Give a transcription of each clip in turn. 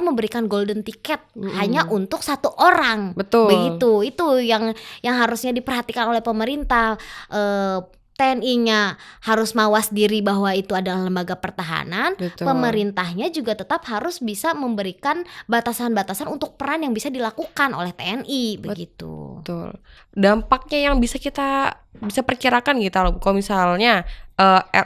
memberikan golden ticket hanya untuk satu orang. Betul. Begitu. Itu yang harusnya diperhatikan oleh pemerintah. TNI-nya harus mawas diri bahwa itu adalah lembaga pertahanan. Betul. Pemerintahnya juga tetap harus bisa memberikan batasan-batasan untuk peran yang bisa dilakukan oleh TNI. Begitu. Betul. Dampaknya yang bisa perkirakan gitu loh, kalau misalnya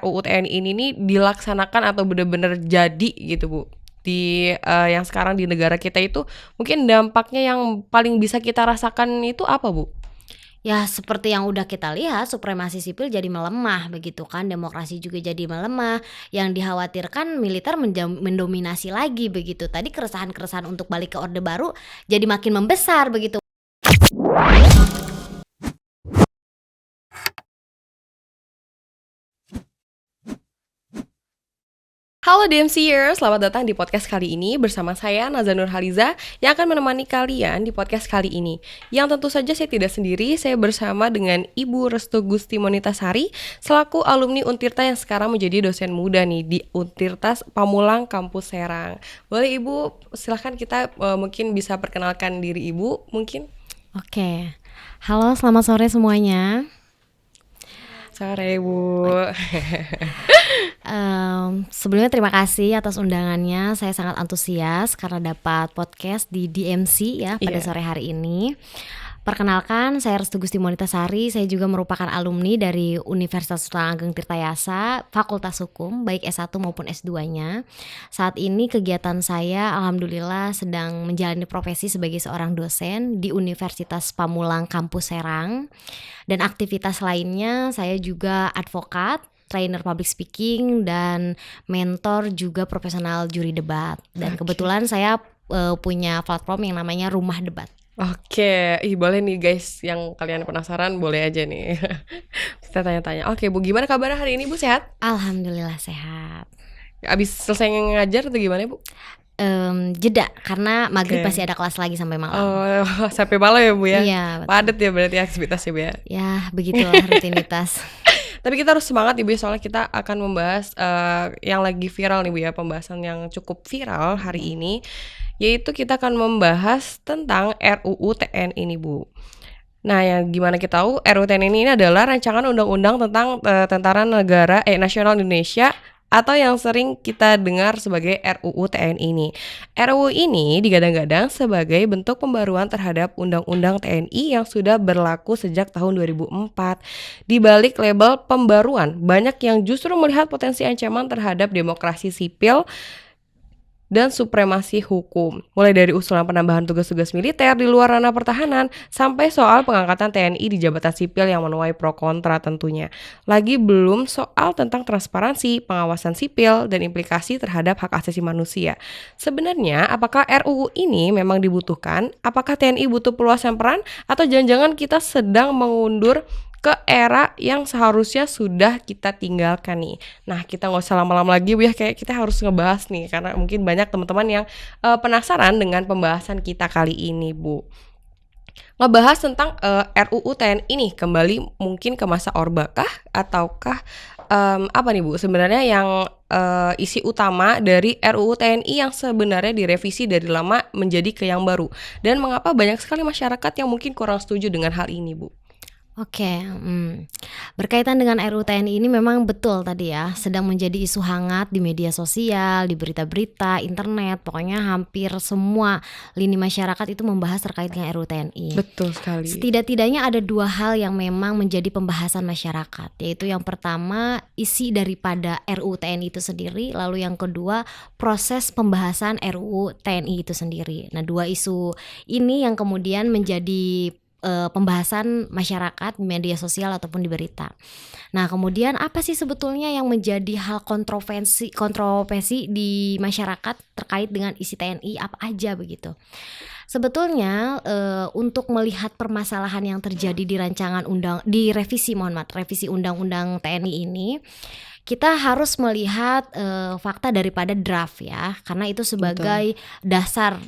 RUU TNI ini nih dilaksanakan atau benar-benar jadi gitu Bu, di yang sekarang di negara kita itu, mungkin dampaknya yang paling bisa kita rasakan itu apa Bu? Ya seperti yang udah kita lihat, supremasi sipil jadi melemah begitu kan, demokrasi juga jadi melemah. Yang dikhawatirkan militer mendominasi lagi begitu. Tadi keresahan-keresahan untuk balik ke Orde Baru jadi makin membesar begitu. Halo DMCers, selamat datang di podcast kali ini bersama saya Naza Nurhaliza yang akan menemani kalian di podcast kali ini. Yang tentu saja saya tidak sendiri, saya bersama dengan Ibu Restu Gusti Monitasari selaku alumni Untirta yang sekarang menjadi dosen muda nih di Untirta Pamulang Kampus Serang. Boleh Ibu, silahkan kita mungkin bisa perkenalkan diri Ibu mungkin. Oke, halo selamat sore semuanya. Sore Bu. Sebelumnya terima kasih atas undangannya. Saya sangat antusias karena dapat podcast di DMC ya pada sore hari ini. Perkenalkan, saya Restu Gusti Monitasari. Saya juga merupakan alumni dari Universitas Sultan Ageng Tirtayasa, Fakultas Hukum, baik S1 maupun S2-nya. Saat ini kegiatan saya alhamdulillah sedang menjalani profesi sebagai seorang dosen di Universitas Pamulang Kampus Serang. Dan aktivitas lainnya saya juga advokat, trainer public speaking, dan mentor juga profesional juri debat. Dan kebetulan saya punya platform yang namanya Rumah Debat. Oke, boleh nih guys, yang kalian penasaran boleh aja nih kita tanya-tanya. Oke Bu, gimana kabar hari ini Bu, sehat? Alhamdulillah sehat. Abis selesai ngajar atau gimana Bu? Jeda, karena maghrib pasti ada kelas lagi sampai malam. Oh, sampai malam ya Bu ya? Iya, betul. Padat ya berarti aktivitasnya Bu ya? Ya, begitulah rutinitas. Tapi kita harus semangat Ibu, soalnya kita akan membahas yang lagi viral nih Bu ya, pembahasan yang cukup viral hari ini, yaitu kita akan membahas tentang RUU TNI ini Bu. Nah, yang gimana kita tahu RUU TNI ini adalah rancangan undang-undang tentang Tentara Nasional Indonesia atau yang sering kita dengar sebagai RUU TNI ini. RUU ini digadang-gadang sebagai bentuk pembaruan terhadap Undang-Undang TNI yang sudah berlaku sejak tahun 2004. Di balik label pembaruan, banyak yang justru melihat potensi ancaman terhadap demokrasi sipil dan supremasi hukum, mulai dari usulan penambahan tugas-tugas militer di luar ranah pertahanan sampai soal pengangkatan TNI di jabatan sipil yang menuai pro kontra tentunya. Lagi belum soal tentang transparansi, pengawasan sipil, dan implikasi terhadap hak asasi manusia. Sebenarnya, apakah RUU ini memang dibutuhkan? Apakah TNI butuh perluasan peran? Atau jangan-jangan kita sedang mengundur ke era yang seharusnya sudah kita tinggalkan nih. Nah, kita nggak usah lama-lama lagi Bu ya, kayak kita harus ngebahas nih, karena mungkin banyak teman-teman yang penasaran dengan pembahasan kita kali ini Bu. Ngebahas tentang RUU TNI ini kembali mungkin ke masa Orba kah? Ataukah apa nih Bu sebenarnya yang isi utama dari RUU TNI yang sebenarnya direvisi dari lama menjadi ke yang baru? Dan mengapa banyak sekali masyarakat yang mungkin kurang setuju dengan hal ini Bu? Oke, berkaitan dengan RUU TNI ini memang betul tadi ya, sedang menjadi isu hangat di media sosial, di berita-berita, internet, pokoknya hampir semua lini masyarakat itu membahas terkait dengan RUU TNI. Betul sekali. Setidak-tidaknya ada dua hal yang memang menjadi pembahasan masyarakat, yaitu yang pertama isi daripada RUU TNI itu sendiri, lalu yang kedua proses pembahasan RUU TNI itu sendiri. Nah, dua isu ini yang kemudian menjadi pembahasan masyarakat di media sosial ataupun di berita. Nah, kemudian apa sih sebetulnya yang menjadi hal kontroversi di masyarakat terkait dengan isi TNI, apa aja begitu? Sebetulnya untuk melihat permasalahan yang terjadi di revisi Undang-Undang TNI ini, kita harus melihat fakta daripada draft ya, karena itu sebagai dasar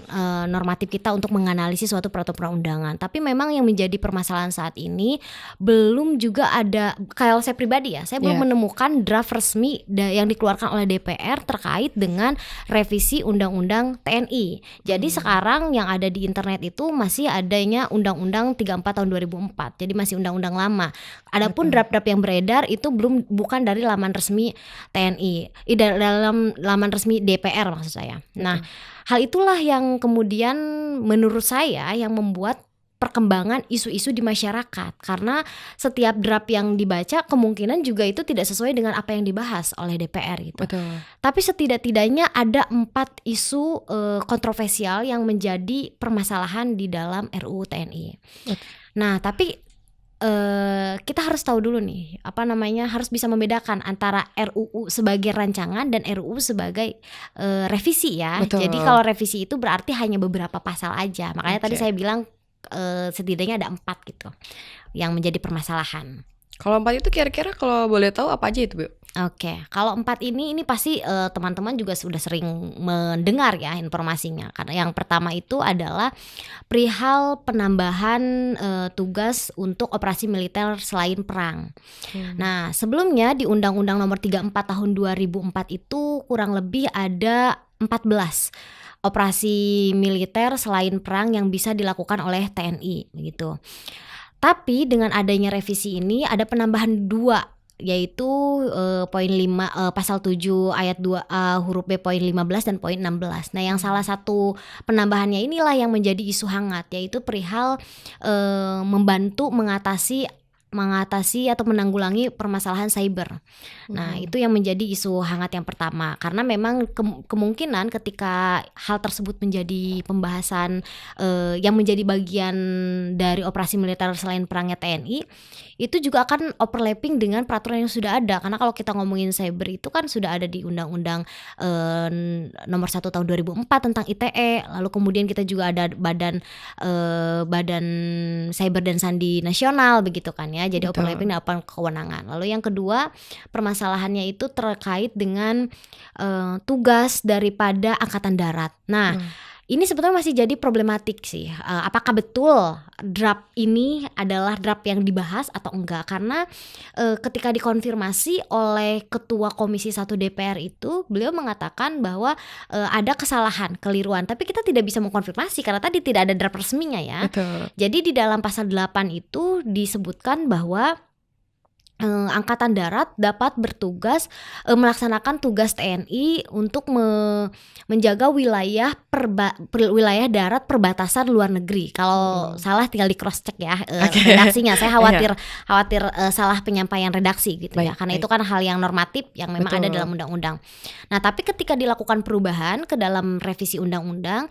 normatif kita untuk menganalisis suatu peraturan perundangan. Tapi memang yang menjadi permasalahan saat ini belum juga ada, kalau saya pribadi ya, saya belum menemukan draft resmi yang dikeluarkan oleh DPR terkait dengan revisi Undang-Undang TNI. Jadi sekarang yang ada di internet itu masih adanya Undang-Undang 34 tahun 2004. Jadi masih undang-undang lama. Adapun draft-draft yang beredar itu bukan dari laman resmi TNI, dalam laman resmi DPR maksud saya. Nah, hal itulah yang kemudian menurut saya yang membuat perkembangan isu-isu di masyarakat, karena setiap draft yang dibaca kemungkinan juga itu tidak sesuai dengan apa yang dibahas oleh DPR gitu. Betul. Tapi setidak-tidaknya ada 4 isu kontroversial yang menjadi permasalahan di dalam RUU TNI. Nah, tapi kita harus tahu dulu nih, harus bisa membedakan antara RUU sebagai rancangan dan RUU sebagai revisi ya. Betul. Jadi kalau revisi itu berarti hanya beberapa pasal aja. Makanya tadi saya bilang setidaknya ada 4 gitu yang menjadi permasalahan. Kalau 4 itu kira-kira kalau boleh tahu apa aja itu, Bu? Oke, kalau 4 ini pasti teman-teman juga sudah sering mendengar ya informasinya. Karena yang pertama itu adalah perihal penambahan tugas untuk operasi militer selain perang. Nah, sebelumnya di Undang-Undang Nomor 34 Tahun 2004 itu kurang lebih ada 14 operasi militer selain perang yang bisa dilakukan oleh TNI gitu. Tapi dengan adanya revisi ini ada penambahan 2, yaitu poin 5 pasal 7 ayat 2A huruf B poin 15 dan poin 16. Nah, yang salah satu penambahannya inilah yang menjadi isu hangat, yaitu perihal membantu mengatasi atau menanggulangi permasalahan cyber. Nah, itu yang menjadi isu hangat yang pertama, karena memang kemungkinan ketika hal tersebut menjadi pembahasan yang menjadi bagian dari operasi militer selain perangnya TNI, itu juga akan overlapping dengan peraturan yang sudah ada. Karena kalau kita ngomongin cyber itu kan sudah ada di Undang-Undang Nomor 1 Tahun 2004 tentang ITE. Lalu kemudian kita juga ada badan Cyber dan Sandi Nasional begitu kan ya. Jadi overlapping apa kewenangan. Lalu yang kedua, permasalahannya itu terkait dengan tugas daripada Angkatan Darat. Nah, ini sebetulnya masih jadi problematik sih. Apakah betul draft ini adalah draft yang dibahas atau enggak? Karena ketika dikonfirmasi oleh Ketua Komisi 1 DPR itu, beliau mengatakan bahwa ada kesalahan, keliruan. Tapi kita tidak bisa mengkonfirmasi karena tadi tidak ada draft resminya ya. Betul. Jadi di dalam pasal 8 itu disebutkan bahwa Angkatan Darat dapat bertugas melaksanakan tugas TNI untuk menjaga wilayah darat perbatasan luar negeri. Kalau salah tinggal di cross check ya redaksinya. Saya khawatir salah penyampaian redaksi gitu ya. Karena itu kan hal yang normatif yang memang ada dalam undang-undang. Nah, tapi ketika dilakukan perubahan ke dalam revisi undang-undang,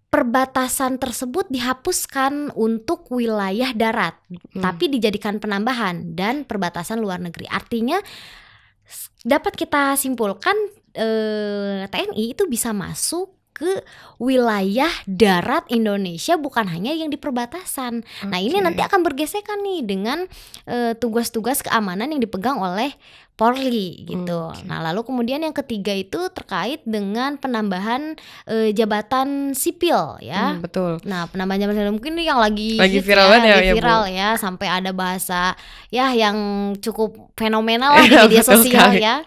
perbatasan tersebut dihapuskan untuk wilayah darat, tapi dijadikan penambahan dan perbatasan luar negeri. Artinya dapat kita simpulkan TNI itu bisa masuk ke wilayah darat Indonesia, bukan hanya yang di perbatasan. Nah, ini nanti akan bergesekan nih dengan tugas-tugas keamanan yang dipegang oleh Polri gitu. Nah, lalu kemudian yang ketiga itu terkait dengan penambahan jabatan sipil ya. Betul. Nah, penambahan jabatan sipil mungkin ini yang lagi viral viral ya, sampai ada bahasa ya yang cukup fenomenal lah di media sosial ya.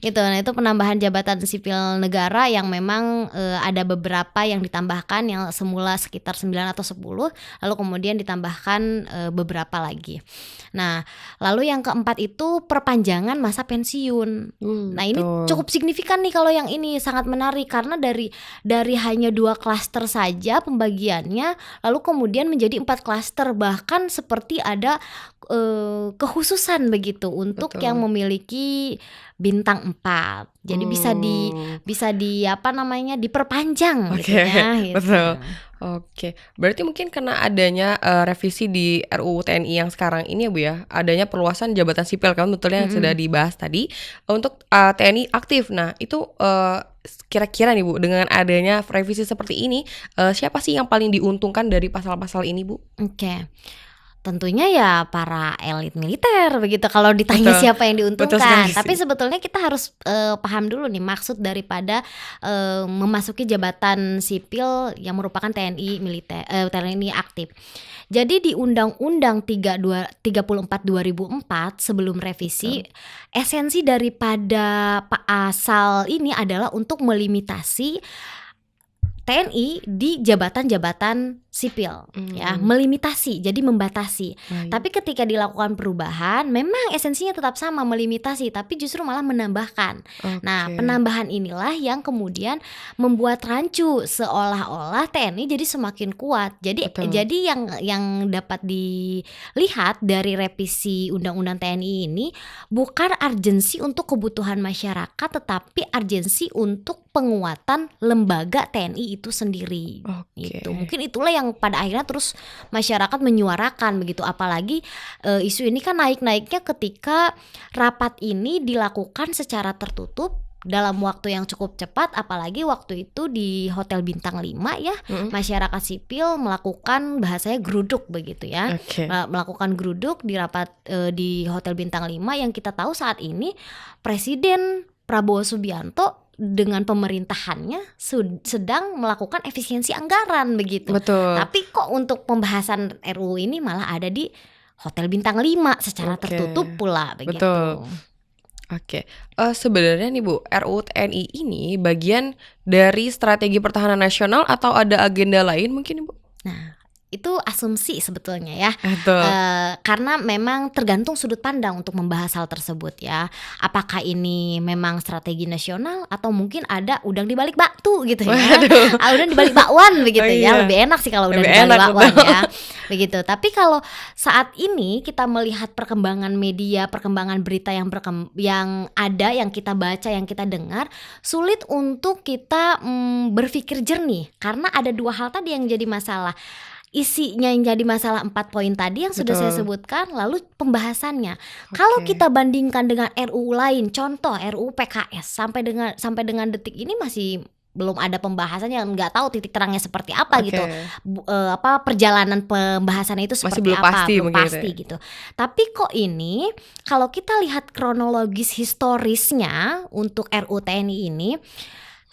Gitu. Nah, itu penambahan jabatan sipil negara yang memang ada beberapa yang ditambahkan, yang semula sekitar 9 atau 10, lalu kemudian ditambahkan beberapa lagi. Nah, lalu yang keempat itu perpanjangan masa pensiun. Nah, ini cukup signifikan nih kalau yang ini, sangat menarik karena dari hanya 2 klaster saja pembagiannya, lalu kemudian menjadi 4 klaster, bahkan seperti ada kekhususan begitu untuk yang memiliki bintang 4. Jadi bisa diperpanjang gitu ya. Gitu. Betul. Oke, berarti mungkin karena adanya revisi di RUU TNI yang sekarang ini ya Bu ya, adanya perluasan jabatan sipil kan betul yang sudah dibahas tadi untuk TNI aktif. Nah, itu kira-kira nih Bu, dengan adanya revisi seperti ini, siapa sih yang paling diuntungkan dari pasal-pasal ini Bu? Oke. Tentunya ya para elit militer begitu kalau ditanya Betul. siapa yang Betul diuntungkan. sekali Tapi sih. sebetulnya kita harus paham dulu nih maksud daripada memasuki jabatan sipil yang merupakan TNI militer, TNI aktif. Jadi di Undang-Undang 34 2004 sebelum revisi, esensi daripada pasal ini adalah untuk melimitasi TNI di jabatan-jabatan sipil ya, melimitasi, jadi membatasi. Baik. Tapi ketika dilakukan perubahan, memang esensinya tetap sama, melimitasi, tapi justru malah menambahkan. Nah, Oke. penambahan inilah yang kemudian membuat rancu seolah-olah TNI jadi semakin kuat. Jadi Betul. jadi yang dapat dilihat dari revisi Undang-Undang TNI ini bukan urgensi untuk kebutuhan masyarakat, tetapi urgensi untuk penguatan lembaga TNI itu sendiri. Oke. Gitu. Mungkin itulah yang pada akhirnya terus masyarakat menyuarakan begitu, apalagi isu ini kan naik-naiknya ketika rapat ini dilakukan secara tertutup dalam waktu yang cukup cepat, apalagi waktu itu di Hotel Bintang 5 ya, masyarakat sipil melakukan bahasanya geruduk begitu ya. Oke. Melakukan geruduk di rapat di Hotel Bintang 5 yang kita tahu saat ini Presiden Prabowo Subianto dengan pemerintahannya sedang melakukan efisiensi anggaran begitu. Betul. Tapi kok untuk pembahasan RUU ini malah ada di Hotel Bintang 5 secara Oke. tertutup pula begitu. Betul. Oke, sebenarnya nih Bu, RUU TNI ini bagian dari strategi pertahanan nasional atau ada agenda lain mungkin Ibu? Nah, itu asumsi sebetulnya ya. Betul. Karena memang tergantung sudut pandang untuk membahas hal tersebut ya. Apakah ini memang strategi nasional atau mungkin ada udang di balik batu gitu ya. Waduh. Udang di balik bakwan begitu Oh, ya. iya. Lebih enak sih kalau udang Lebih di balik enak, bakwan betul. ya. Begitu. Tapi kalau saat ini kita melihat perkembangan media, perkembangan berita yang ada, yang kita baca, yang kita dengar, sulit untuk kita berpikir jernih karena ada dua hal tadi yang jadi masalah. Isinya yang jadi masalah 4 poin tadi yang sudah saya Betul. sebutkan, lalu pembahasannya. Kalau Oke. kita bandingkan dengan RUU lain, contoh RUU PKS sampai dengan detik ini masih belum ada pembahasannya, nggak tahu titik terangnya seperti apa Oke. gitu. Perjalanan pembahasannya itu Masih seperti belum apa, pasti belum mungkin pasti ya. gitu. Tapi kok ini kalau kita lihat kronologis historisnya untuk RUU TNI ini,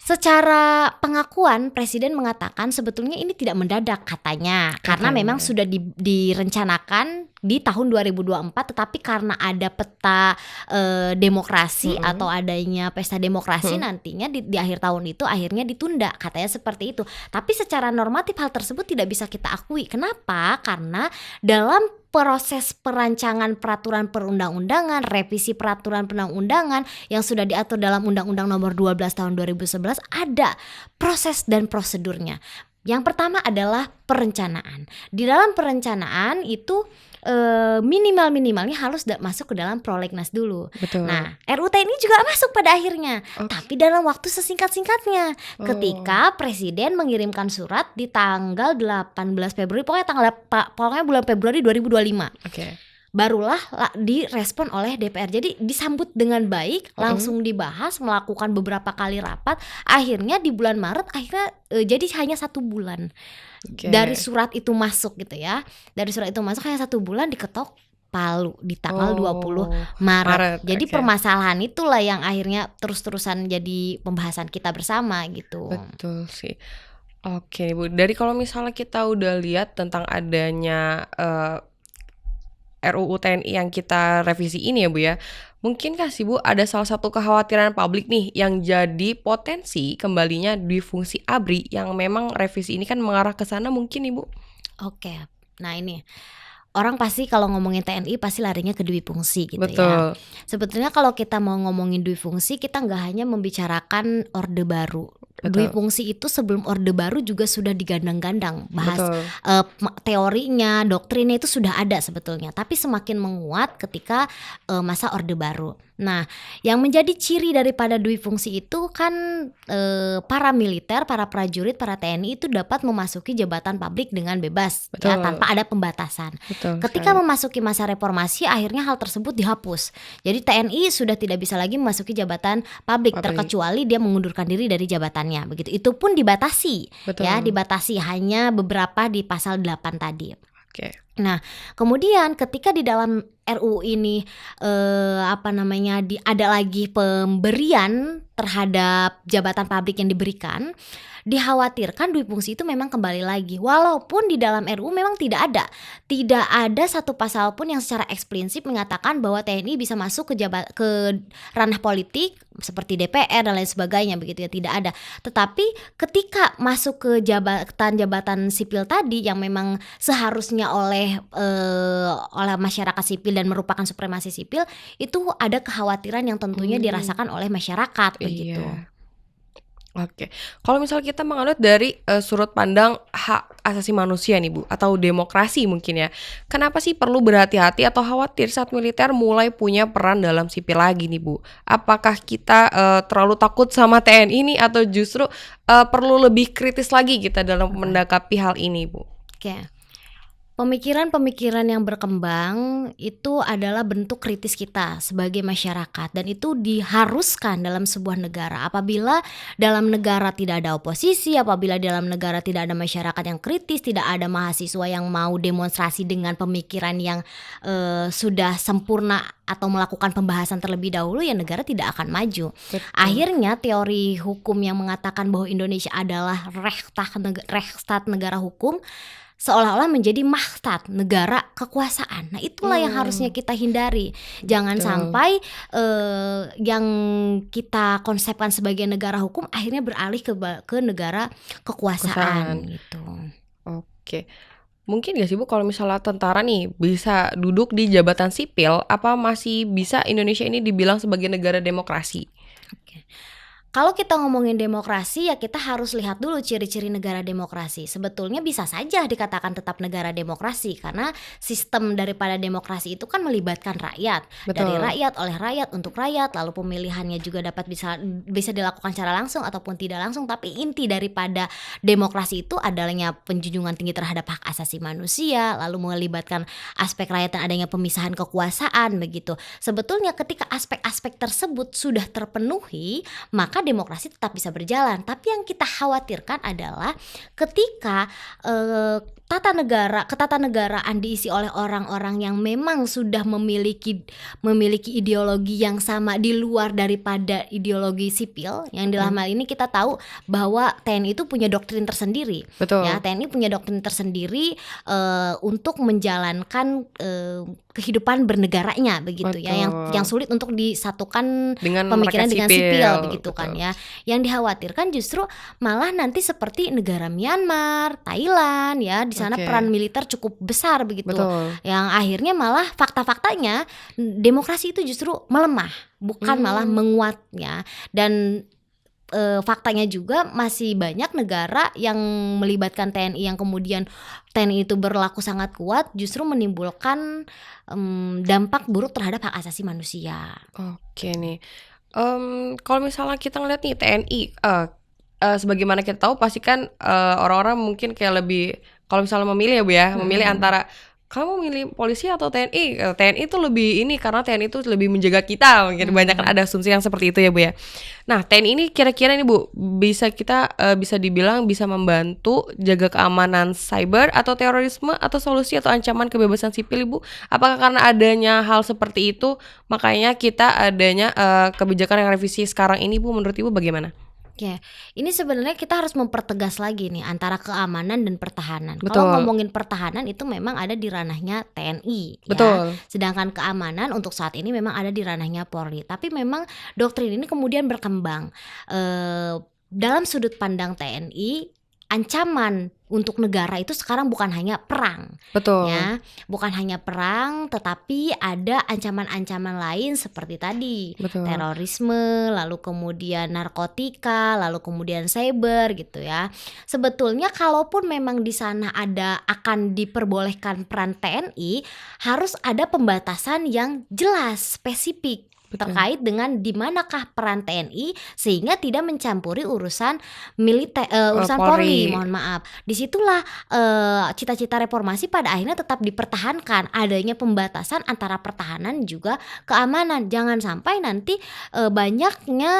secara pengakuan Presiden mengatakan sebetulnya ini tidak mendadak katanya, karena Oke. memang sudah direncanakan di tahun 2024, tetapi karena ada peta demokrasi atau adanya pesta demokrasi nantinya di akhir tahun itu akhirnya ditunda, katanya seperti itu. Tapi secara normatif hal tersebut tidak bisa kita akui. Kenapa? Karena dalam proses perancangan peraturan perundang-undangan, revisi peraturan perundang-undangan yang sudah diatur dalam Undang-Undang Nomor 12 Tahun 2011 ada proses dan prosedurnya. Yang pertama adalah perencanaan. Di dalam perencanaan itu minimalnya harus masuk ke dalam prolegnas dulu. Betul. Nah, RUU TNI juga masuk pada akhirnya, Oke. tapi dalam waktu sesingkat-singkatnya. Ketika Presiden mengirimkan surat di tanggal 18 Februari, pokoknya bulan Februari 2025. Oke. Barulah direspon oleh DPR. Jadi disambut dengan baik, langsung dibahas, melakukan beberapa kali rapat. Akhirnya di bulan Maret jadi hanya 1 bulan Oke. dari surat itu masuk gitu ya. Dari surat itu masuk hanya 1 bulan diketok palu di tanggal 20 Maret. Jadi oke. permasalahan itulah yang akhirnya terus-terusan jadi pembahasan kita bersama gitu. Betul sih. Oke Bu, dari kalau misalnya kita udah lihat tentang adanya RUU TNI yang kita revisi ini ya Bu ya, mungkinkah sih Bu ada salah satu kekhawatiran publik nih yang jadi potensi kembalinya dui fungsi ABRI yang memang revisi ini kan mengarah ke sana mungkin Ibu? Oke. Nah ini orang pasti kalau ngomongin TNI pasti larinya ke dui fungsi gitu ya. Betul. Sebetulnya kalau kita mau ngomongin dui fungsi, kita nggak hanya membicarakan Orde Baru. Dui Betul. fungsi itu sebelum Orde Baru juga sudah digandang-gandang bahas Betul. teorinya, doktrinnya itu sudah ada sebetulnya, tapi semakin menguat ketika masa Orde Baru. Nah, yang menjadi ciri daripada dui fungsi itu kan para militer, para prajurit, para TNI itu dapat memasuki jabatan publik dengan bebas ya, Betul. tanpa ada pembatasan. Betul. Ketika sekali. memasuki masa reformasi, akhirnya hal tersebut dihapus. Jadi TNI sudah tidak bisa lagi memasuki jabatan publik, terkecuali dia mengundurkan diri dari jabatannya. Begitu. Itu pun dibatasi, Betul. ya, dibatasi hanya beberapa di pasal 8 tadi. Oke. Nah, kemudian ketika di dalam RUU ini ada lagi pemberian terhadap jabatan publik yang diberikan, dikhawatirkan dui fungsi itu memang kembali lagi. Walaupun di dalam RUU memang tidak ada satu pasal pun yang secara eksplisit mengatakan bahwa TNI bisa masuk ke ranah politik seperti DPR dan lain sebagainya, begitu ya, tidak ada. Tetapi ketika masuk ke jabatan sipil tadi yang memang seharusnya oleh masyarakat sipil dan merupakan supremasi sipil, itu ada kekhawatiran yang tentunya dirasakan oleh masyarakat, begitu. Iya. Oke, kalau misal kita menganut dari sudut pandang hak asasi manusia nih Bu, atau demokrasi mungkin ya, kenapa sih perlu berhati-hati atau khawatir saat militer mulai punya peran dalam sipil lagi nih Bu? Apakah kita terlalu takut sama TNI ini atau justru perlu lebih kritis lagi kita dalam mendakapi hal ini Bu? Oke. Pemikiran-pemikiran yang berkembang itu adalah bentuk kritis kita sebagai masyarakat, dan itu diharuskan dalam sebuah negara. Apabila dalam negara tidak ada oposisi, apabila dalam negara tidak ada masyarakat yang kritis, tidak ada mahasiswa yang mau demonstrasi dengan pemikiran yang sudah sempurna atau melakukan pembahasan terlebih dahulu, ya negara tidak akan maju. Betul. Akhirnya teori hukum yang mengatakan bahwa Indonesia adalah Rechtsstaat negara hukum seolah-olah menjadi mahstat negara kekuasaan. Nah, itulah yang harusnya kita hindari. Jangan sampai yang kita konsepkan sebagai negara hukum akhirnya beralih ke negara kekuasaan gitu. Oke. Mungkin gak sih Bu kalau misalnya tentara nih bisa duduk di jabatan sipil, apa masih bisa Indonesia ini dibilang sebagai negara demokrasi? Oke. Kalau kita ngomongin demokrasi, ya kita harus lihat dulu ciri-ciri negara demokrasi. Sebetulnya bisa saja dikatakan tetap negara demokrasi, karena sistem daripada demokrasi itu kan melibatkan rakyat. Betul. Dari rakyat, oleh rakyat, untuk rakyat. Lalu pemilihannya juga dapat bisa dilakukan secara langsung ataupun tidak langsung. Tapi inti daripada demokrasi itu adanya penjunjungan tinggi terhadap hak asasi manusia, lalu melibatkan aspek rakyat dan adanya pemisahan kekuasaan, begitu. Sebetulnya ketika aspek-aspek tersebut sudah terpenuhi, maka demokrasi tetap bisa berjalan. Tapi yang kita khawatirkan adalah ketika ketatanegaraan diisi oleh orang-orang yang memang sudah memiliki ideologi yang sama di luar daripada ideologi sipil. Yang dalam hal ini kita tahu bahwa TNI itu punya doktrin tersendiri. Betul. Ya, TNI punya doktrin tersendiri untuk menjalankan kehidupan bernegaranya, begitu. Betul. Ya, yang sulit untuk disatukan Dengan pemikiran dengan sipil, begitu. Betul. Kan ya. Yang dikhawatirkan justru malah nanti seperti negara Myanmar, Thailand ya, di sana peran militer cukup besar, begitu. Betul. Yang akhirnya malah fakta-faktanya demokrasi itu justru melemah, bukan malah menguatnya. Dan faktanya juga masih banyak negara yang melibatkan TNI yang kemudian TNI itu berlaku sangat kuat, justru menimbulkan dampak buruk terhadap hak asasi manusia. Oke nih. Kalau misalnya kita ngeliat nih TNI, sebagaimana kita tahu pasti kan orang-orang mungkin kayak lebih, kalau misalnya memilih ya Bu ya, memilih antara kamu milih polisi atau TNI, TNI itu lebih ini karena TNI itu lebih menjaga kita, mungkin banyak kan ada asumsi yang seperti itu ya Bu ya. Nah TNI ini kira-kira nih Bu, bisa dibilang bisa membantu jaga keamanan cyber atau terorisme atau solusi atau ancaman kebebasan sipil Ibu? Apakah karena adanya hal seperti itu makanya kita adanya kebijakan yang revisi sekarang ini Bu, menurut Ibu bagaimana? Oke, ini sebenarnya kita harus mempertegas lagi nih antara keamanan dan pertahanan. Betul. Kalau ngomongin pertahanan itu memang ada di ranahnya TNI, Betul. ya. Sedangkan keamanan untuk saat ini memang ada di ranahnya Polri. Tapi memang doktrin ini kemudian berkembang. Dalam sudut pandang TNI, ancaman untuk negara itu sekarang bukan hanya perang. Betul. Ya, bukan hanya perang, tetapi ada ancaman-ancaman lain seperti tadi. Betul. Terorisme, lalu kemudian narkotika, lalu kemudian cyber gitu ya. Sebetulnya kalaupun memang di sana akan diperbolehkan peran TNI, harus ada pembatasan yang jelas, spesifik. terkait dengan di manakah peran TNI sehingga tidak mencampuri urusan militer, urusan Polri. Mohon maaf. Disitulah cita-cita reformasi pada akhirnya tetap dipertahankan, adanya pembatasan antara pertahanan juga keamanan. Jangan sampai nanti banyaknya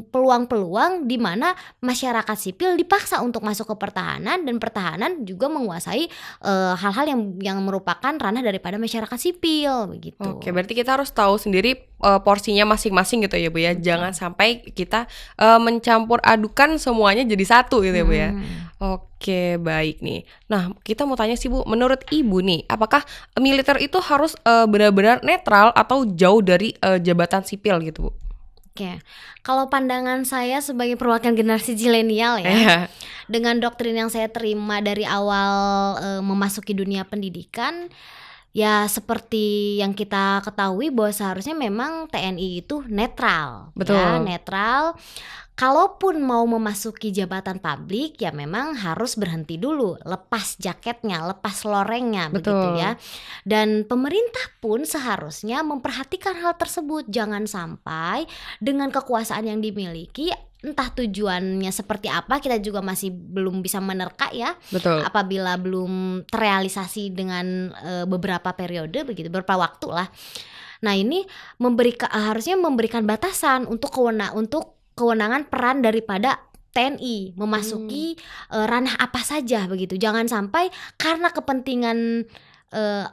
peluang-peluang di mana masyarakat sipil dipaksa untuk masuk ke pertahanan dan pertahanan juga menguasai hal-hal yang merupakan ranah daripada masyarakat sipil begitu. Oke, berarti kita harus tahu sendiri porsinya masing-masing gitu ya Bu ya. Jangan sampai kita mencampur adukan semuanya jadi satu gitu ya Bu ya. Oke, baik nih. Nah, kita mau tanya sih Bu, menurut Ibu nih, apakah militer itu harus benar-benar netral atau jauh dari jabatan sipil gitu Bu? Oke, kalau pandangan saya sebagai perwakilan generasi zilenial ya, dengan doktrin yang saya terima dari awal memasuki dunia pendidikan, ya seperti yang kita ketahui bahwa seharusnya memang TNI itu netral. Betul. Ya, netral. Kalaupun mau memasuki jabatan publik ya memang harus berhenti dulu, lepas jaketnya, lepas lorengnya. Betul. Begitu ya. Dan pemerintah pun seharusnya memperhatikan hal tersebut. Jangan sampai dengan kekuasaan yang dimiliki, entah tujuannya seperti apa, kita juga masih belum bisa menerka ya. Betul. Apabila belum terrealisasi dengan beberapa periode begitu, beberapa waktu lah. Nah, ini harusnya memberikan batasan untuk kewenangan peran daripada TNI memasuki ranah apa saja begitu. Jangan sampai karena kepentingan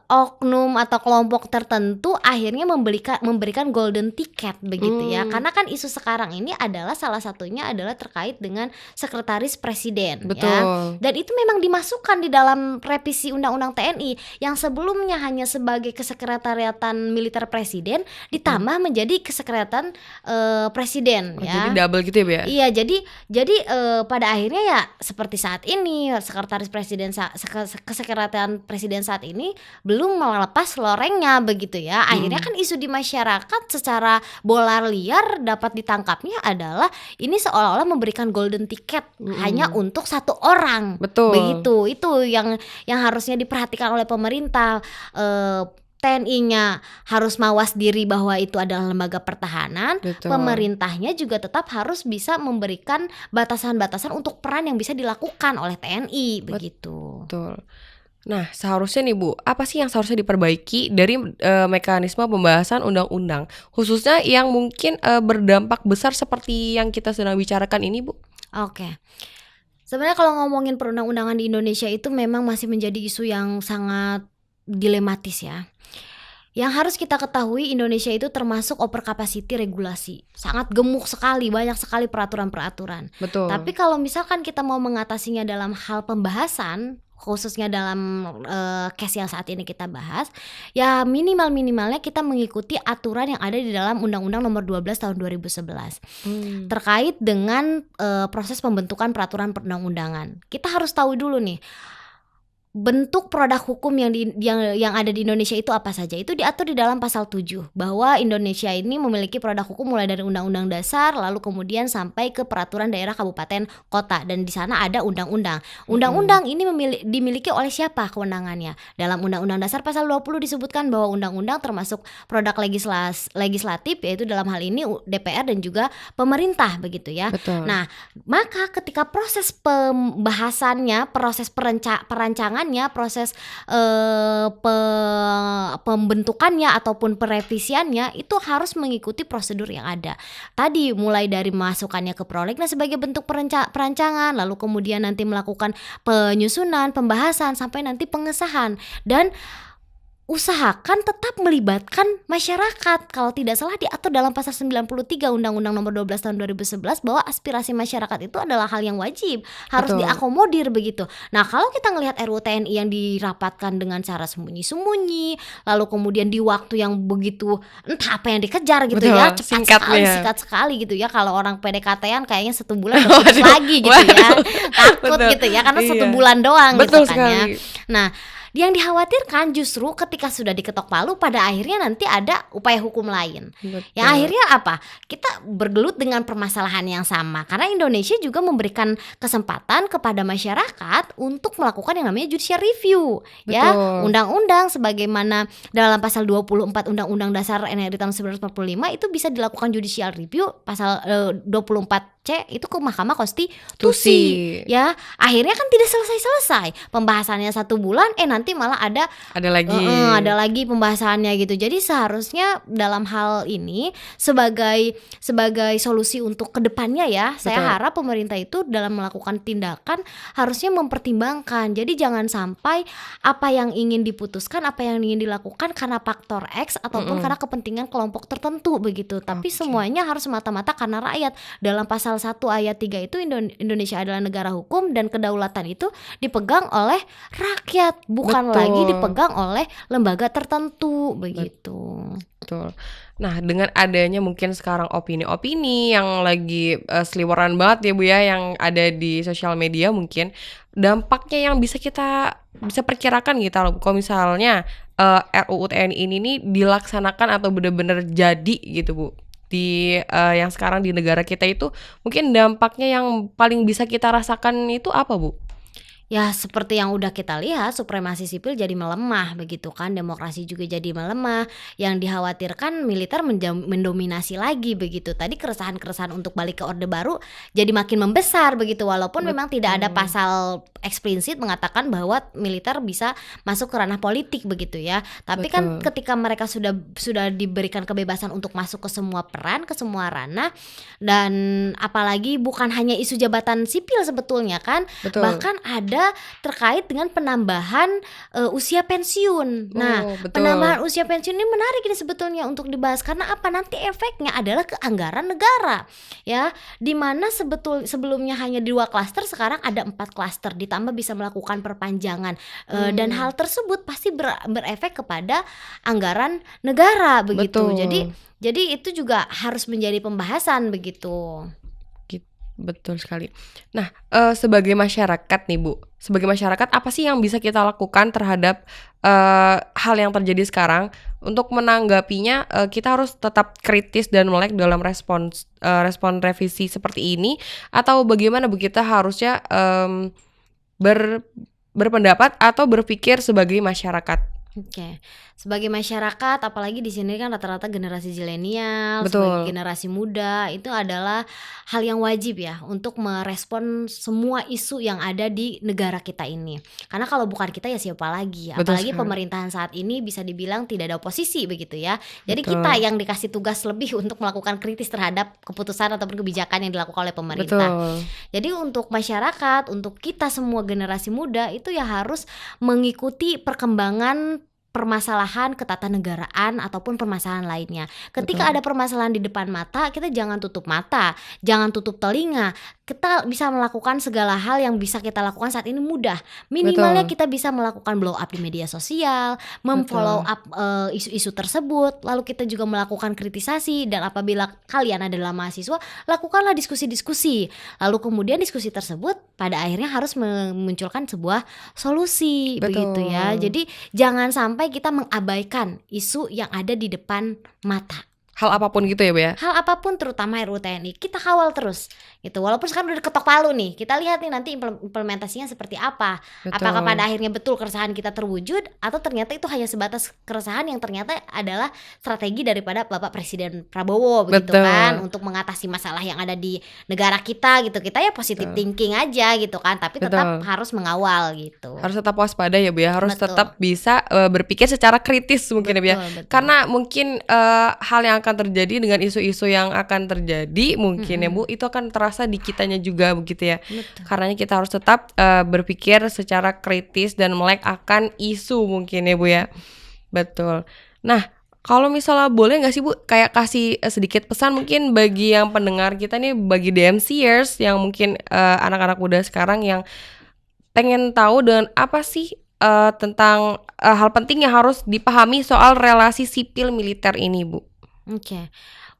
oknum atau kelompok tertentu akhirnya memberikan golden ticket begitu ya. Karena kan isu sekarang ini adalah salah satunya adalah terkait dengan sekretaris presiden. Betul. Ya. Dan itu memang dimasukkan di dalam revisi undang-undang TNI yang sebelumnya hanya sebagai kesekretariatan militer presiden ditambah menjadi kesekretariatan presiden ya. Jadi double gitu ya Bu ya? Iya, jadi pada akhirnya ya seperti saat ini sekretaris presiden kesekretariatan presiden saat ini belum melepas lorengnya begitu ya. Akhirnya kan isu di masyarakat secara bola liar dapat ditangkapnya adalah ini seolah-olah memberikan golden ticket hanya untuk satu orang. Betul. Begitu. Itu yang harusnya diperhatikan oleh pemerintah. TNI-nya harus mawas diri bahwa itu adalah lembaga pertahanan. Betul. Pemerintahnya juga tetap harus bisa memberikan batasan-batasan untuk peran yang bisa dilakukan oleh TNI begitu. Betul. Nah, seharusnya nih Bu, apa sih yang seharusnya diperbaiki dari mekanisme pembahasan undang-undang, khususnya yang mungkin berdampak besar seperti yang kita sedang bicarakan ini Bu? Oke. Sebenarnya kalau ngomongin perundang-undangan di Indonesia itu memang masih menjadi isu yang sangat dilematis ya. Yang harus kita ketahui, Indonesia itu termasuk over capacity regulasi. Sangat gemuk sekali, banyak sekali peraturan-peraturan. Betul. Tapi kalau misalkan kita mau mengatasinya dalam hal pembahasan, khususnya dalam case yang saat ini kita bahas, ya minimalnya kita mengikuti aturan yang ada di dalam Undang-Undang Nomor 12 Tahun 2011 terkait dengan proses pembentukan peraturan perundang-undangan. Kita harus tahu dulu nih, bentuk produk hukum yang ada di Indonesia itu apa saja. Itu diatur di dalam pasal 7 bahwa Indonesia ini memiliki produk hukum mulai dari undang-undang dasar lalu kemudian sampai ke peraturan daerah, kabupaten, kota, dan di sana ada undang-undang. Undang-undang ini dimiliki oleh siapa kewenangannya? Dalam Undang-Undang Dasar pasal 20 disebutkan bahwa undang-undang termasuk produk legislatif, yaitu dalam hal ini DPR dan juga pemerintah begitu ya. Betul. Nah, maka ketika proses pembahasannya, proses perancangan, proses pembentukannya ataupun perevisiannya itu harus mengikuti prosedur yang ada. Tadi mulai dari masukannya ke prolegnas sebagai bentuk perancangan, lalu kemudian nanti melakukan penyusunan, pembahasan sampai nanti pengesahan, dan usahakan tetap melibatkan masyarakat. Kalau tidak salah diatur dalam pasal 93 Undang-Undang Nomor 12 Tahun 2011 bahwa aspirasi masyarakat itu adalah hal yang wajib, harus diakomodir begitu. Nah, kalau kita ngelihat RUU TNI yang dirapatkan dengan cara sembunyi-sembunyi, lalu kemudian di waktu yang begitu entah apa yang dikejar gitu ya, cepat singkat sekali gitu ya. Kalau orang PDKT-an kayaknya 1 bulan udah putus lagi gitu ya. Takut gitu ya karena 1 bulan doang gitu kan ya. Nah, Yang dikhawatirkan justru ketika sudah diketok palu pada akhirnya nanti ada upaya hukum lain. Yang Betul. akhirnya apa? Kita bergelut dengan permasalahan yang sama. Karena Indonesia juga memberikan kesempatan kepada masyarakat untuk melakukan yang namanya judicial review. Ya, Betul. undang-undang sebagaimana dalam pasal 24 Undang-Undang Dasar NRI tahun 1945 itu bisa dilakukan judicial review pasal 24C itu ke Mahkamah Konstitusi. Ya, akhirnya kan tidak selesai-selesai. Pembahasannya 1 bulan, nanti malah ada Ada lagi. pembahasannya gitu. Jadi seharusnya dalam hal ini sebagai solusi untuk kedepannya ya, saya Betul. harap pemerintah itu dalam melakukan tindakan harusnya mempertimbangkan. Jadi jangan sampai apa yang ingin diputuskan, apa yang ingin dilakukan karena faktor X ataupun karena kepentingan kelompok tertentu begitu. Tapi semuanya harus semata-mata karena rakyat. Dalam pasal 1 ayat 3 itu Indonesia adalah negara hukum dan kedaulatan itu dipegang oleh rakyat, bukan Betul. lagi dipegang oleh lembaga tertentu begitu. Betul. Nah, dengan adanya mungkin sekarang opini-opini yang lagi seliweran banget ya Bu ya, yang ada di sosial media, mungkin dampaknya yang bisa perkirakan gitu loh, kalau misalnya RUU TNI ini nih dilaksanakan atau benar-benar jadi gitu Bu, di yang sekarang di negara kita itu, mungkin dampaknya yang paling bisa kita rasakan itu apa Bu? Ya seperti yang udah kita lihat, supremasi sipil jadi melemah begitu kan, demokrasi juga jadi melemah. Yang dikhawatirkan militer mendominasi lagi begitu. Tadi keresahan-keresahan untuk balik ke Orde Baru jadi makin membesar begitu, walaupun memang tidak ada pasal eksplisit mengatakan bahwa militer bisa masuk ke ranah politik begitu ya. Tapi kan ketika mereka sudah diberikan kebebasan untuk masuk ke semua peran, ke semua ranah, dan apalagi bukan hanya isu jabatan sipil sebetulnya kan, Betul. bahkan ada terkait dengan penambahan usia pensiun. Nah, betul. penambahan usia pensiun ini menarik ini sebetulnya untuk dibahas karena apa? Nanti efeknya adalah ke anggaran negara, ya. Di mana sebelumnya hanya 2 klaster, sekarang ada 4 klaster, ditambah bisa melakukan perpanjangan dan hal tersebut pasti berefek kepada anggaran negara begitu. Betul. Jadi itu juga harus menjadi pembahasan begitu. Betul sekali. Nah, sebagai masyarakat nih Bu, sebagai masyarakat apa sih yang bisa kita lakukan terhadap hal yang terjadi sekarang? Untuk menanggapinya kita harus tetap kritis dan melek dalam respon revisi seperti ini, atau bagaimana Bu kita harusnya berpendapat atau berpikir sebagai masyarakat? Oke, sebagai masyarakat, apalagi di sini kan rata-rata generasi zilenial, Betul. sebagai generasi muda, itu adalah hal yang wajib ya untuk merespon semua isu yang ada di negara kita ini. Karena kalau bukan kita ya siapa lagi? Betul Apalagi sekali. pemerintahan saat ini bisa dibilang tidak ada oposisi begitu ya. Jadi Betul. kita yang dikasih tugas lebih untuk melakukan kritis terhadap keputusan ataupun kebijakan yang dilakukan oleh pemerintah. Betul. Jadi untuk masyarakat, untuk kita semua generasi muda itu ya harus mengikuti perkembangan permasalahan ketatanegaraan ataupun permasalahan lainnya. Ketika Betul. ada permasalahan di depan mata, kita jangan tutup mata, jangan tutup telinga. Kita bisa melakukan segala hal yang bisa kita lakukan saat ini mudah. Minimalnya Betul. kita bisa melakukan blow up di media sosial, memfollow up isu-isu tersebut, lalu kita juga melakukan kritisasi, dan apabila kalian adalah mahasiswa, lakukanlah diskusi-diskusi. Lalu kemudian diskusi tersebut pada akhirnya harus memunculkan sebuah solusi. Betul. Begitu ya. Jadi jangan sampai kita mengabaikan isu yang ada di depan mata. Hal apapun gitu ya Bu ya? Hal apapun, terutama RUU TNI, kita kawal terus gitu. Walaupun sekarang udah ketok palu nih, kita lihat nih nanti implementasinya seperti apa. Betul. Apakah pada akhirnya betul keresahan kita terwujud, atau ternyata itu hanya sebatas keresahan yang ternyata adalah strategi daripada Bapak Presiden Prabowo begitu Betul. kan, untuk mengatasi masalah yang ada di negara kita gitu. Kita ya positive thinking aja gitu kan, tapi tetap Betul. harus mengawal gitu. Harus tetap waspada ya Bu ya, harus Betul. tetap bisa berpikir secara kritis mungkin ya Bu ya. Betul. Karena mungkin hal yang akan terjadi dengan isu-isu yang akan terjadi mungkin ya Bu, itu akan terasa di kitanya juga begitu ya. Betul. Karenanya kita harus tetap berpikir secara kritis dan melek akan isu mungkin ya Bu ya. Betul. Nah, kalau misalnya boleh nggak sih Bu kayak kasih sedikit pesan mungkin bagi yang pendengar kita nih, bagi DMCers yang mungkin anak-anak muda sekarang yang pengen tahu dengan apa sih tentang hal penting yang harus dipahami soal relasi sipil militer ini Bu? Oke.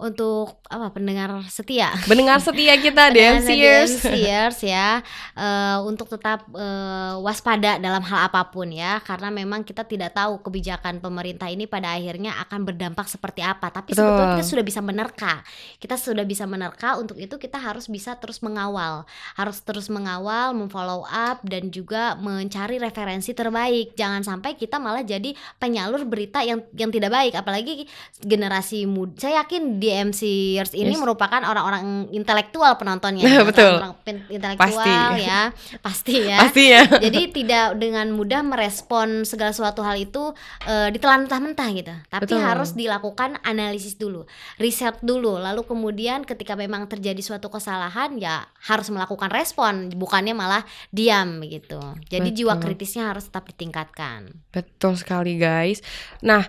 untuk pendengar setia. Pendengar setia kita DMCers ya, untuk tetap waspada dalam hal apapun ya, karena memang kita tidak tahu kebijakan pemerintah ini pada akhirnya akan berdampak seperti apa. Tapi sebetulnya kita sudah bisa menerka. Untuk itu kita harus bisa terus mengawal, memfollow up dan juga mencari referensi terbaik. Jangan sampai kita malah jadi penyalur berita yang tidak baik, apalagi generasi muda. Saya yakin DMCers ini merupakan orang-orang intelektual penontonnya. Betul. Orang intelektual pasti ya. Jadi tidak dengan mudah merespon segala suatu hal itu ditelan mentah-mentah gitu. Tapi harus dilakukan analisis dulu, riset dulu, lalu kemudian ketika memang terjadi suatu kesalahan ya harus melakukan respon, bukannya malah diam gitu. Jadi jiwa kritisnya harus tetap ditingkatkan. Betul sekali guys. Nah,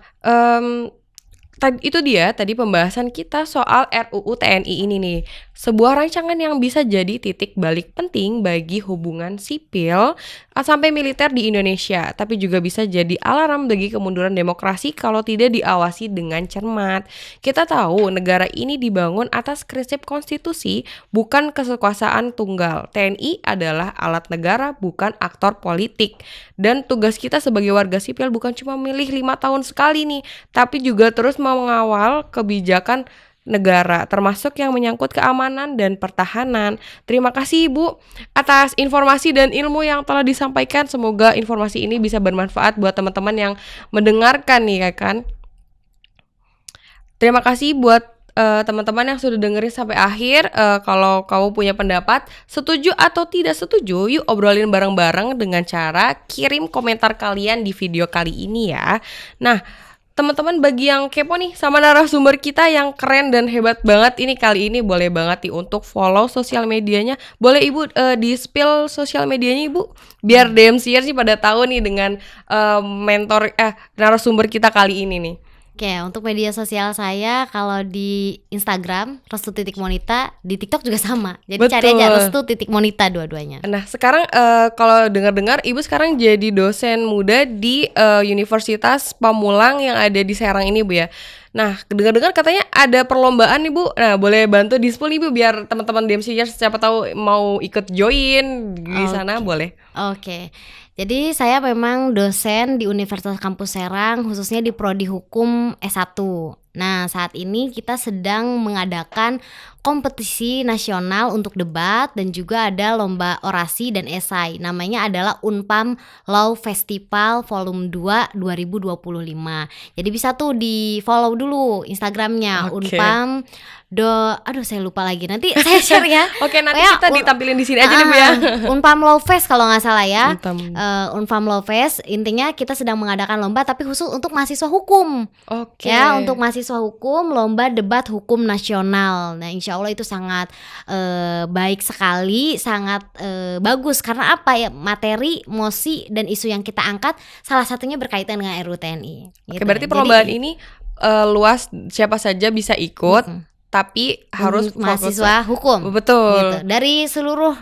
itu dia tadi pembahasan kita soal RUU TNI ini nih. Sebuah rancangan yang bisa jadi titik balik penting bagi hubungan sipil sampai militer di Indonesia, tapi juga bisa jadi alarm bagi kemunduran demokrasi kalau tidak diawasi dengan cermat. Kita tahu negara ini dibangun atas prinsip konstitusi, bukan kekuasaan tunggal. TNI adalah alat negara, bukan aktor politik. Dan tugas kita sebagai warga sipil bukan cuma milih 5 tahun sekali nih, tapi juga terus mengawal kebijakan negara, termasuk yang menyangkut keamanan dan pertahanan. Terima kasih Ibu atas informasi dan ilmu yang telah disampaikan. Semoga informasi ini bisa bermanfaat buat teman-teman yang mendengarkan nih kan. Terima kasih buat teman-teman yang sudah dengerin sampai akhir. Kalau kamu punya pendapat, setuju atau tidak setuju, yuk obrolin bareng-bareng dengan cara kirim komentar kalian di video kali ini ya. Nah, teman-teman bagi yang kepo nih sama narasumber kita yang keren dan hebat banget ini kali ini, boleh banget nih untuk follow sosial medianya. Boleh Ibu di-spill sosial medianya Ibu? Biar DMCers sih pada tahu nih dengan narasumber kita kali ini nih. Oke, untuk media sosial saya kalau di Instagram Restu.Monita, di TikTok juga sama. Jadi cari aja Restu.Monita dua-duanya. Nah, sekarang kalau dengar-dengar Ibu sekarang jadi dosen muda di Universitas Pamulang yang ada di Serang ini Bu ya. Nah, dengar-dengar katanya ada perlombaan nih Bu. Nah, boleh bantu di-spill nih Bu biar teman-teman DMCers siapa tahu mau ikut join di sana boleh. Oke. Jadi saya memang dosen di Universitas Kampus Serang, khususnya di Prodi Hukum S1. Nah, saat ini kita sedang mengadakan kompetisi nasional untuk debat dan juga ada lomba orasi dan esai. Namanya adalah Unpam Law Festival Volume 2 2025. Jadi bisa tuh di-follow dulu Instagramnya Unpam. Saya lupa lagi. Nanti saya share ya. Oke, nanti kita ditampilin di sini aja nih Bu ya. Unpam Law Fest kalau nggak salah ya. Unpam Law Fest. Intinya kita sedang mengadakan lomba tapi khusus untuk mahasiswa hukum. Oke. Ya, untuk mahasiswa hukum, lomba debat hukum nasional. Nah, insya Allah itu sangat baik sekali, sangat bagus. Karena apa ya, materi, mosi dan isu yang kita angkat salah satunya berkaitan dengan RUU TNI. Oke, berarti perlombaan ini luas, siapa saja bisa ikut. Tapi harus mahasiswa hukum. Betul. Gitu. Dari seluruh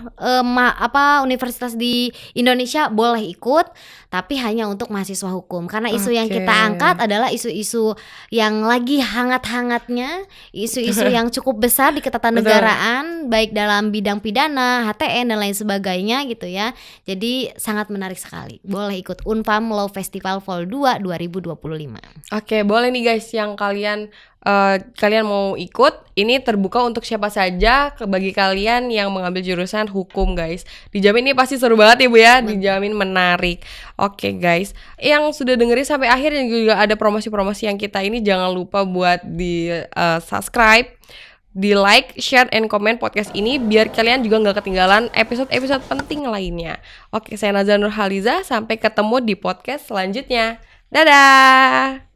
universitas di Indonesia boleh ikut, tapi hanya untuk mahasiswa hukum. Karena isu yang kita angkat adalah isu-isu yang lagi hangat-hangatnya, isu-isu yang cukup besar di ketatanegaraan, baik dalam bidang pidana, HTN dan lain sebagainya gitu ya. Jadi sangat menarik sekali. Boleh ikut Unpam Law Festival Vol 2 2025. Oke, boleh nih guys yang kalian mau ikut, ini terbuka untuk siapa saja bagi kalian yang mengambil jurusan hukum guys. Dijamin ini pasti seru banget ya Bu ya, dijamin menarik. Oke guys, yang sudah dengerin sampai akhir dan juga ada promosi-promosi yang kita ini, jangan lupa buat di subscribe, di like, share, and comment podcast ini biar kalian juga gak ketinggalan episode-episode penting lainnya. Oke, saya Nazar Nurhaliza, sampai ketemu di podcast selanjutnya. Dadah!